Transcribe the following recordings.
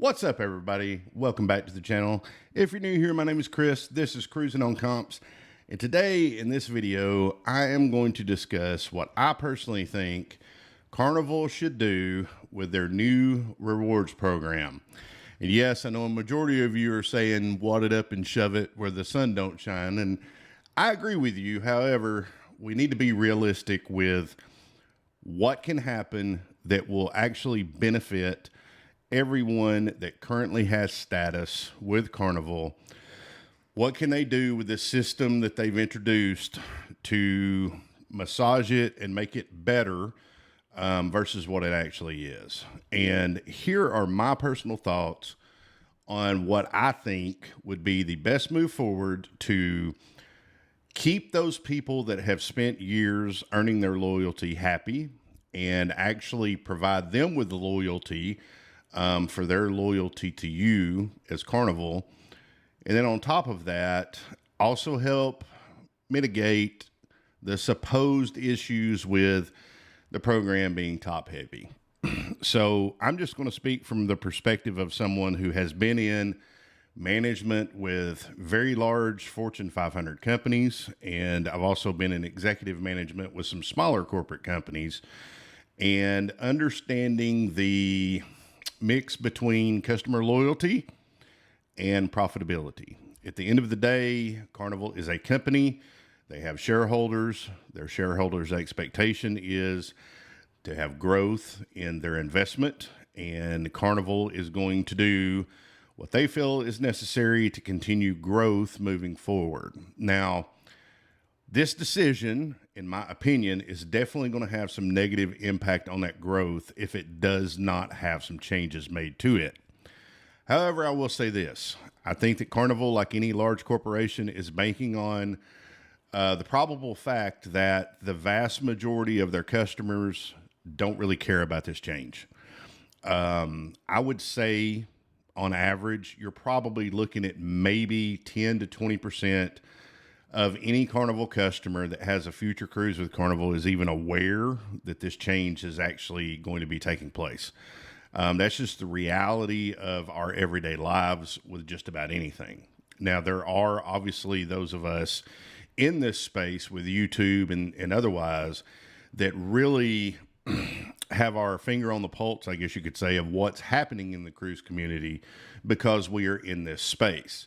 What's up, everybody? Welcome back to the channel. If you're new here, my name is Chris. This is Cruising on Comps. And today in this video, I am going to discuss what I personally think Carnival should do with their new rewards program. And yes, I know a majority of you are saying, wad it up and shove it where the sun don't shine. And I agree with you. However, we need to be realistic with what can happen that will actually benefit everyone that currently has status with Carnival. What can they do with this system that they've introduced to massage it and make it better versus what it actually is? And here are my personal thoughts on what I think would be the best move forward to keep those people that have spent years earning their loyalty happy and actually provide them with the loyalty for their loyalty to you as Carnival. And then on top of that, also help mitigate the supposed issues with the program being top heavy. So I'm just going to speak from the perspective of someone who has been in management with very large Fortune 500 companies. And I've also been in executive management with some smaller corporate companies, and understanding the mix between customer loyalty and profitability. At the end of the day, Carnival is a company. They have shareholders. Their shareholders' expectation is to have growth in their investment, and Carnival is going to do what they feel is necessary to continue growth moving forward. Now, this decision, in my opinion, is definitely going to have some negative impact on that growth if it does not have some changes made to it. However, I will say this. I think that Carnival, like any large corporation, is banking on the probable fact that the vast majority of their customers don't really care about this change. I would say, on average, you're probably looking at maybe 10 to 20% of any Carnival customer that has a future cruise with Carnival is even aware that this change is actually going to be taking place. That's just the reality of our everyday lives with just about anything. Now, there are obviously those of us in this space with YouTube and otherwise that really have our finger on the pulse, I guess you could say, of what's happening in the cruise community because we are in this space.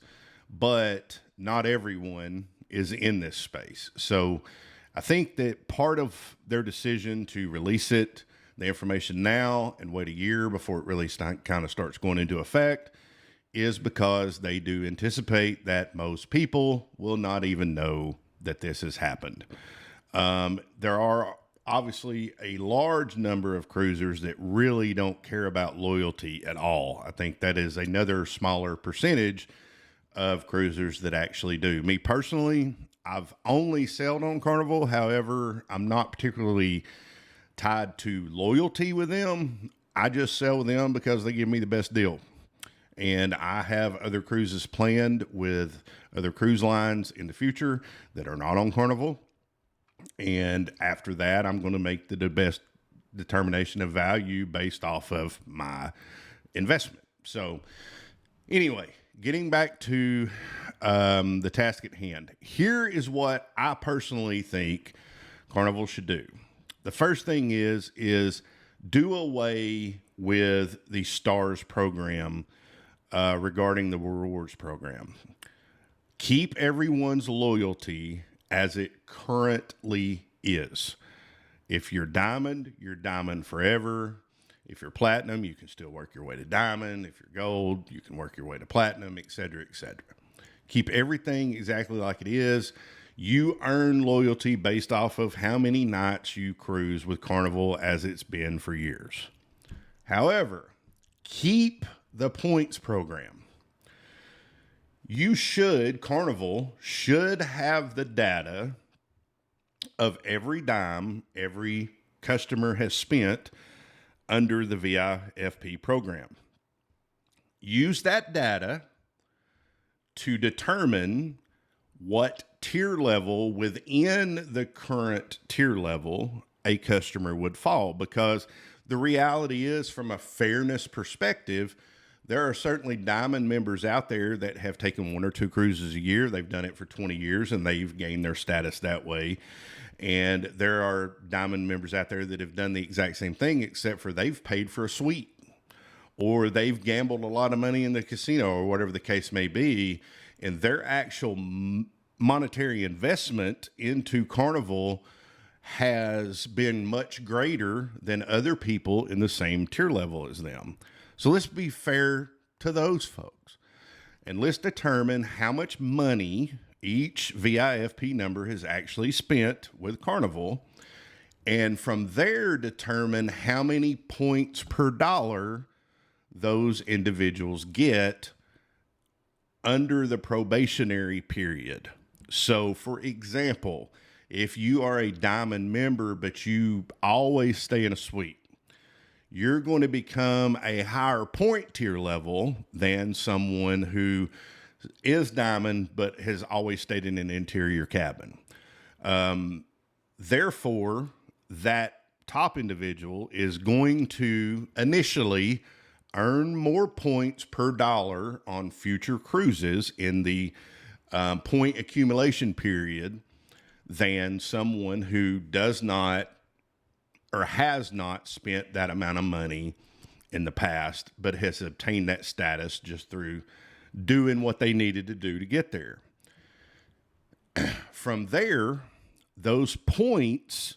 But not everyone is in this space. So I think that part of their decision to release the information now and wait a year before it really kind of starts going into effect is because they do anticipate that most people will not even know that this has happened. There are obviously a large number of cruisers that really don't care about loyalty at all. I think that is another smaller percentage of cruisers that actually do. Me personally, I've only sailed on Carnival. However, I'm not particularly tied to loyalty with them. I just sail with them because they give me the best deal. And I have other cruises planned with other cruise lines in the future that are not on Carnival. And after that, I'm going to make the best determination of value based off of my investment. So anyway, getting back to the task at hand, here is what I personally think Carnival should do. The first thing is do away with the STARS program regarding the rewards program. Keep everyone's loyalty as it currently is. If you're diamond forever. If you're platinum, you can still work your way to diamond. If you're gold, you can work your way to platinum, et cetera, et cetera. Keep everything exactly like it is. You earn loyalty based off of how many nights you cruise with Carnival, as it's been for years. However, keep the points program. Carnival should have the data of every dime every customer has spent under the VIFP program. Use that data to determine what tier level within the current tier level a customer would fall, because the reality is, from a fairness perspective, There are certainly diamond members out there that have taken 1 or 2 cruises a year. They've done it for 20 years and they've gained their status that way. And there are diamond members out there that have done the exact same thing, except for they've paid for a suite or they've gambled a lot of money in the casino or whatever the case may be. And their actual monetary investment into Carnival has been much greater than other people in the same tier level as them. So let's be fair to those folks and let's determine how much money each VIFP number has actually spent with Carnival. And from there, determine how many points per dollar those individuals get under the probationary period. So for example, if you are a diamond member, but you always stay in a suite, you're going to become a higher point tier level than someone who is diamond, but has always stayed in an interior cabin. Therefore, that top individual is going to initially earn more points per dollar on future cruises in the point accumulation period than someone who does not or has not spent that amount of money in the past, but has obtained that status just through doing what they needed to do to get there. From there, those points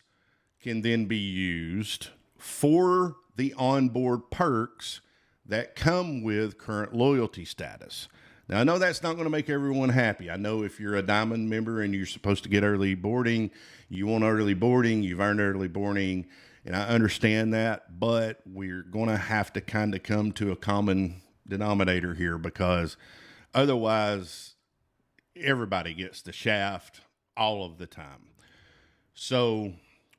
can then be used for the onboard perks that come with current loyalty status. Now, I know that's not going to make everyone happy. I know if you're a diamond member and you're supposed to get early boarding, you want early boarding, you've earned early boarding, and I understand that, but we're going to have to kind of come to a common denominator here, because otherwise everybody gets the shaft all of the time. So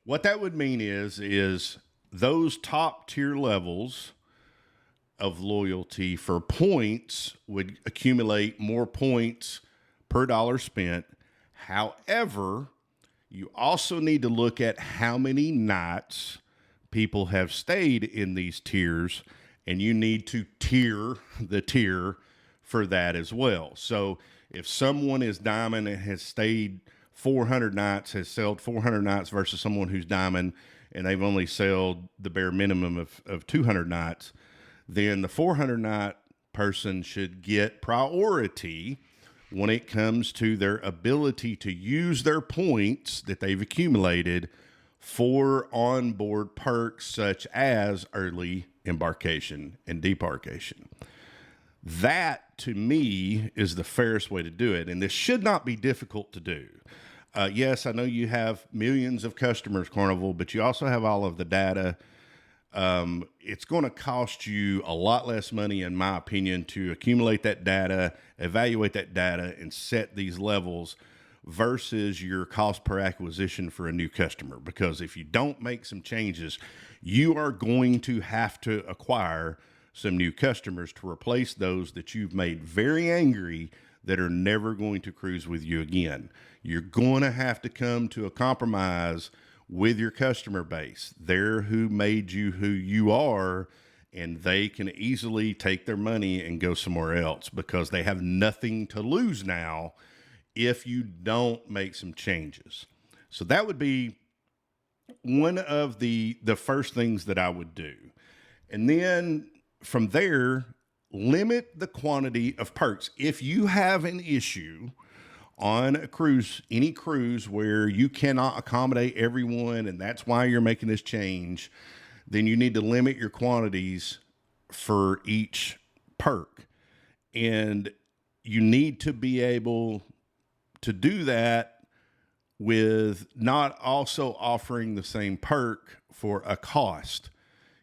what that would mean is those top tier levels of loyalty for points would accumulate more points per dollar spent. However, you also need to look at how many nights people have stayed in these tiers, and you need to tier the tier for that as well. So if someone is diamond and has stayed 400 nights, has sailed 400 nights versus someone who's diamond and they've only sailed the bare minimum of 200 nights, then the 400 night person should get priority when it comes to their ability to use their points that they've accumulated for onboard perks such as early embarkation and debarkation. That, to me, is the fairest way to do it. And this should not be difficult to do. Yes, I know you have millions of customers, Carnival, but you also have all of the data. It's going to cost you a lot less money, in my opinion, to accumulate that data, evaluate that data, and set these levels versus your cost per acquisition for a new customer. Because if you don't make some changes, you are going to have to acquire some new customers to replace those that you've made very angry that are never going to cruise with you again. You're going to have to come to a compromise with your customer base. They're who made you who you are, and they can easily take their money and go somewhere else because they have nothing to lose now if you don't make some changes. So that would be one of the first things that I would do. And then from there, limit the quantity of perks. If you have an issue on a cruise, any cruise where you cannot accommodate everyone, and that's why you're making this change, then you need to limit your quantities for each perk. And you need to be able to do that with not also offering the same perk for a cost.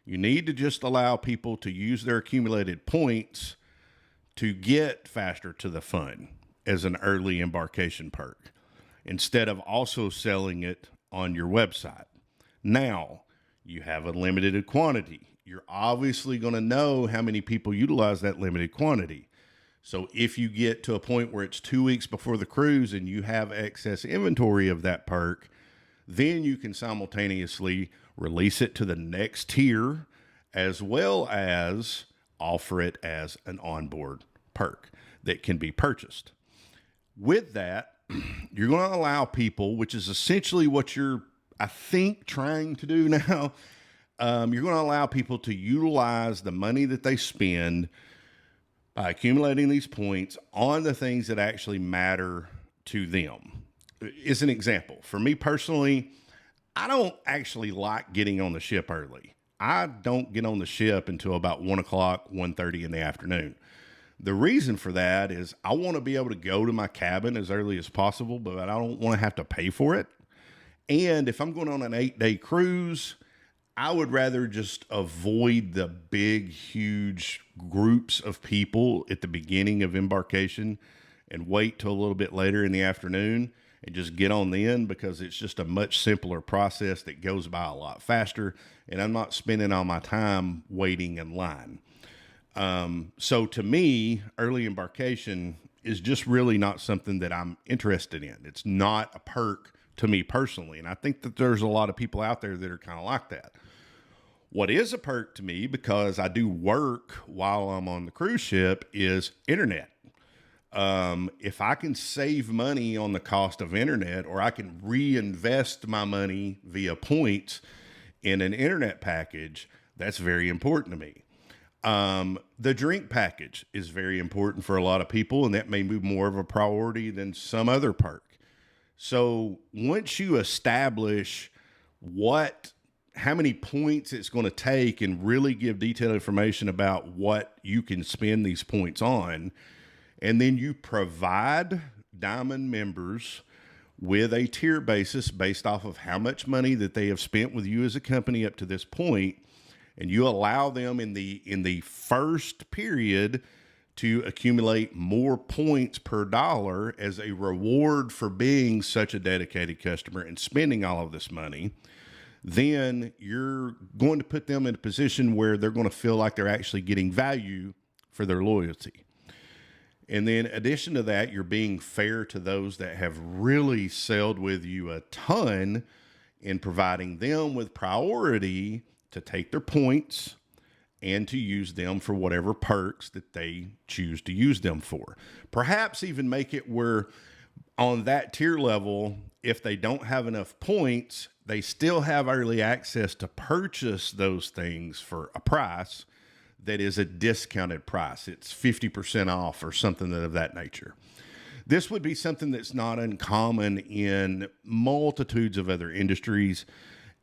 You need to just allow people to use their accumulated points to get faster to the fun as an early embarkation perk, instead of also selling it on your website. Now, you have a limited quantity. You're obviously going to know how many people utilize that limited quantity. So if you get to a point where it's 2 weeks before the cruise and you have excess inventory of that perk, then you can simultaneously release it to the next tier, as well as offer it as an onboard perk that can be purchased. With that, you're going to allow people, which is essentially what you're, I think, trying to do now. You're going to allow people to utilize the money that they spend by accumulating these points on the things that actually matter to them. As an example, for me personally, I don't actually like getting on the ship early. I don't get on the ship until about 1 o'clock, 1:30 in the afternoon. The reason for that is I want to be able to go to my cabin as early as possible, but I don't want to have to pay for it. And if I'm going on an 8-day cruise, I would rather just avoid the big, huge groups of people at the beginning of embarkation and wait till a little bit later in the afternoon and just get on then, because it's just a much simpler process that goes by a lot faster, and I'm not spending all my time waiting in line. So to me, early embarkation is just really not something that I'm interested in. It's not a perk to me personally. And I think that there's a lot of people out there that are kind of like that. What is a perk to me, because I do work while I'm on the cruise ship, is internet. If I can save money on the cost of internet, or I can reinvest my money via points in an internet package, that's very important to me. The drink package is very important for a lot of people, and that may be more of a priority than some other perk. So once you establish how many points it's going to take and really give detailed information about what you can spend these points on, and then you provide Diamond members with a tier basis based off of how much money that they have spent with you as a company up to this point, and you allow them in the first period to accumulate more points per dollar as a reward for being such a dedicated customer and spending all of this money, then you're going to put them in a position where they're going to feel like they're actually getting value for their loyalty. And then in addition to that, you're being fair to those that have really sailed with you a ton in providing them with priority to take their points and to use them for whatever perks that they choose to use them for. Perhaps even make it where on that tier level, if they don't have enough points, they still have early access to purchase those things for a price that is a discounted price. It's 50% off or something of that nature. This would be something that's not uncommon in multitudes of other industries.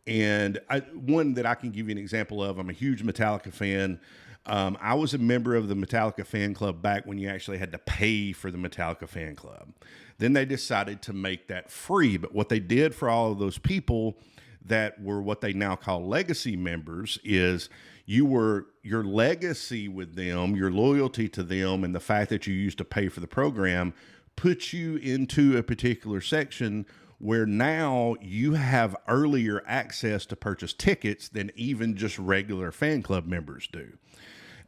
And one that I can give you an example of, I'm a huge Metallica fan. I was a member of the Metallica fan club back when you actually had to pay for the Metallica fan club. Then they decided to make that free. But what they did for all of those people that were what they now call legacy members is your legacy with them, your loyalty to them, and the fact that you used to pay for the program puts you into a particular section where now you have earlier access to purchase tickets than even just regular fan club members do.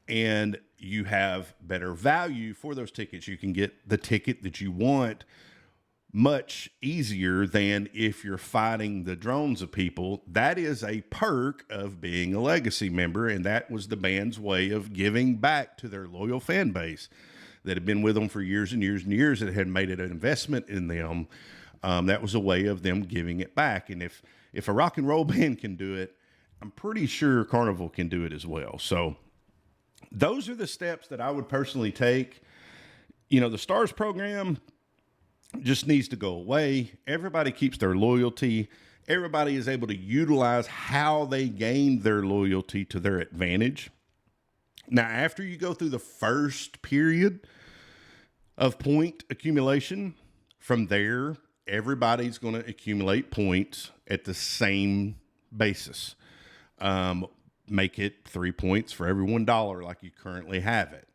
And you have better value for those tickets. You can get the ticket that you want much easier than if you're fighting the drones of people. That is a perk of being a legacy member, and that was the band's way of giving back to their loyal fan base that had been with them for years and years and years, that had made it an investment in them. That was a way of them giving it back. And if a rock and roll band can do it, I'm pretty sure Carnival can do it as well. So those are the steps that I would personally take. You know, the STARS program just needs to go away. Everybody keeps their loyalty. Everybody is able to utilize how they gained their loyalty to their advantage. Now, after you go through the first period of point accumulation, from there, everybody's going to accumulate points at the same basis. Make it 3 points for every $1 like you currently have it.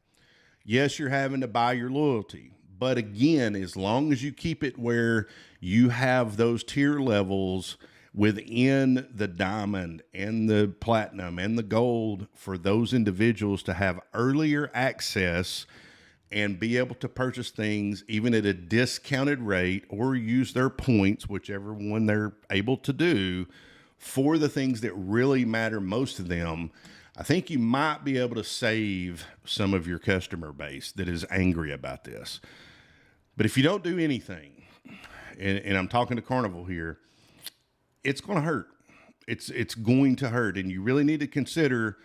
Yes, you're having to buy your loyalty. But again, as long as you keep it where you have those tier levels within the diamond and the platinum and the gold for those individuals to have earlier access and be able to purchase things even at a discounted rate or use their points, whichever one they're able to do, for the things that really matter most to them, I think you might be able to save some of your customer base that is angry about this. But if you don't do anything, and I'm talking to Carnival here, it's going to hurt. It's going to hurt. And you really need to consider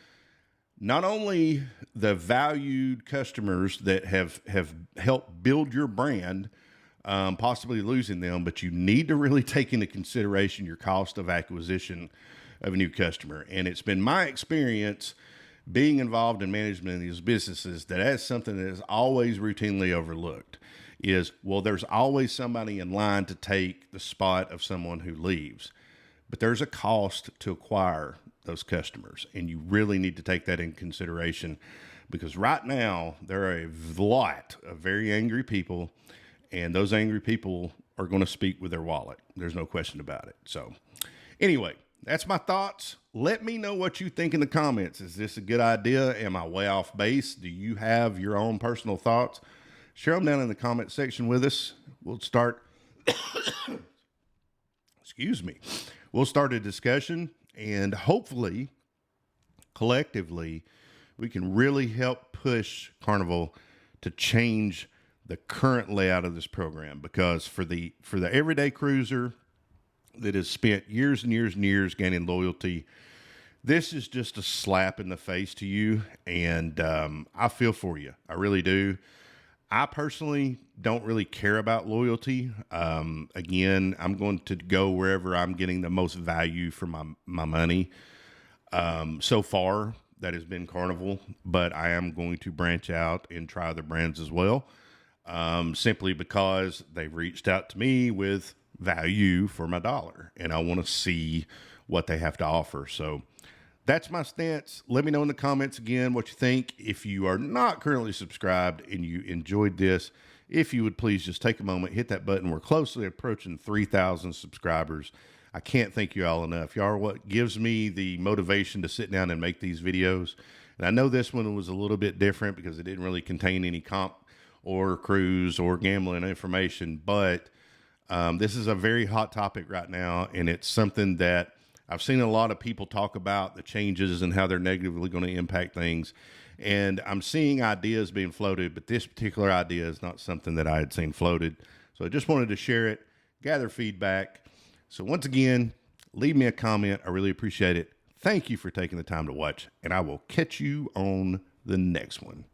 not only the valued customers that have helped build your brand, possibly losing them, but you need to really take into consideration your cost of acquisition of a new customer. And it's been my experience being involved in management of these businesses that that's something that is always routinely overlooked is, well, there's always somebody in line to take the spot of someone who leaves, but there's a cost to acquire those customers. And you really need to take that in consideration, because right now there are a lot of very angry people, and those angry people are going to speak with their wallet. There's no question about it. So anyway, that's my thoughts. Let me know what you think in the comments. Is this a good idea? Am I way off base? Do you have your own personal thoughts? Share them down in the comment section with us. We'll start, excuse me. We'll start a discussion, and hopefully, collectively, we can really help push Carnival to change the current layout of this program. Because for the everyday cruiser that has spent years and years and years gaining loyalty, this is just a slap in the face to you. And I feel for you. I really do. I personally don't really care about loyalty. Again, I'm going to go wherever I'm getting the most value for my money. So far, that has been Carnival, but I am going to branch out and try other brands as well, simply because they've reached out to me with value for my dollar, and I want to see what they have to offer. So that's my stance. Let me know in the comments again what you think. If you are not currently subscribed and you enjoyed this, if you would please just take a moment, hit that button. We're closely approaching 3,000 subscribers. I can't thank you all enough. Y'all are what gives me the motivation to sit down and make these videos. And I know this one was a little bit different because it didn't really contain any comp or cruise or gambling information, but this is a very hot topic right now, and it's something that I've seen a lot of people talk about, the changes and how they're negatively going to impact things. And I'm seeing ideas being floated, but this particular idea is not something that I had seen floated. So I just wanted to share it, gather feedback. So once again, leave me a comment. I really appreciate it. Thank you for taking the time to watch, and I will catch you on the next one.